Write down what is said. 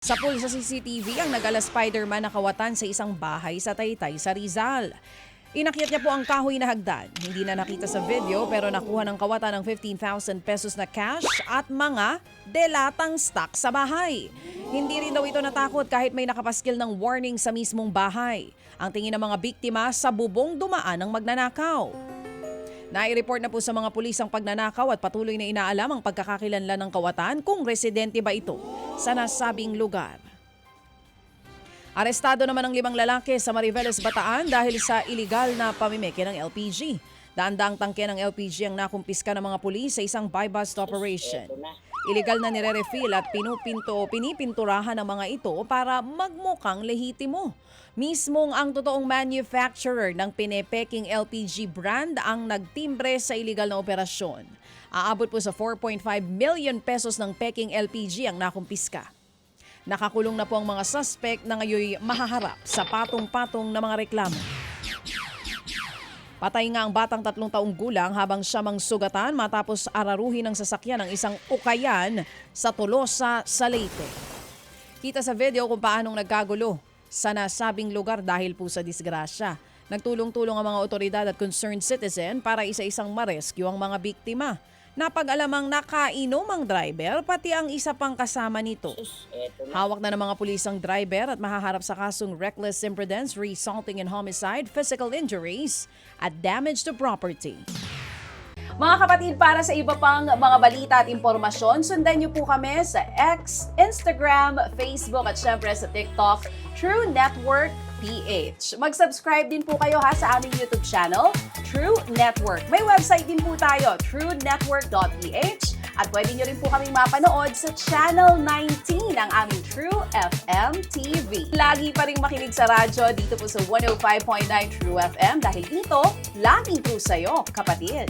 Sa pool sa CCTV, ang nagala Spider-Man na kawatan sa isang bahay sa Taytay sa Rizal. Inakyat niya po ang kahoy na hagdan. Hindi na nakita sa video pero nakuha ng kawatan ng 15,000 pesos na cash at mga delatang stock sa bahay. Hindi rin daw ito natakot kahit may nakapaskil ng warning sa mismong bahay. Ang tingin ng mga biktima sa bubong dumaan ng magnanakaw. Nai-report na po sa mga pulis ang pagnanakaw at patuloy na inaalam ang pagkakakilanlan ng kawatan kung residente ba ito sa nasabing lugar. Arestado naman ang 5 lalaki sa Mariveles, Bataan dahil sa iligal na pamimeke ng LPG. Daan-daang tangke ng LPG ang nakumpiska ng mga pulis sa isang buy-bust operation. Iligal na nire-refill at pinipinturahan ng mga ito para magmukhang lehitimo. Mismong ang totoong manufacturer ng pinepeking LPG brand ang nagtimbre sa iligal na operasyon. Aabot po sa 4.5 million pesos ng peking LPG ang nakumpiska. Nakakulong na po ang mga suspect na ngayon mahaharap sa patong-patong na mga reklamo. Patay nga ang batang 3 taong gulang habang siya sugatan matapos araruhin ng sasakyan ng isang ukayan sa Tolosa, sa Leyte. Kita sa video kung paanong nagkagulo sa nasabing lugar dahil po sa disgrasya. Nagtulong-tulong ang mga otoridad at concerned citizen para isa-isang ma-rescue ang mga biktima. Napag-alamang nakainom ang driver pati ang isa pang kasama nito. Hawak na ng mga pulis ang driver at mahaharap sa kasong reckless imprudence resulting in homicide, physical injuries at damage to property. Mga kapatid, para sa iba pang mga balita at impormasyon, sundan niyo po kami sa X, Instagram, Facebook at syempre sa TikTok, True Network PH. Mag-subscribe din po kayo sa aming YouTube channel, True Network. May website din po tayo, truenetwork.ph, at pwede nyo rin po kaming mapanood sa Channel 19 ng aming True FM TV. Lagi pa rin makinig sa radyo dito po sa 105.9 True FM dahil dito, lagi po sa'yo, kapatid.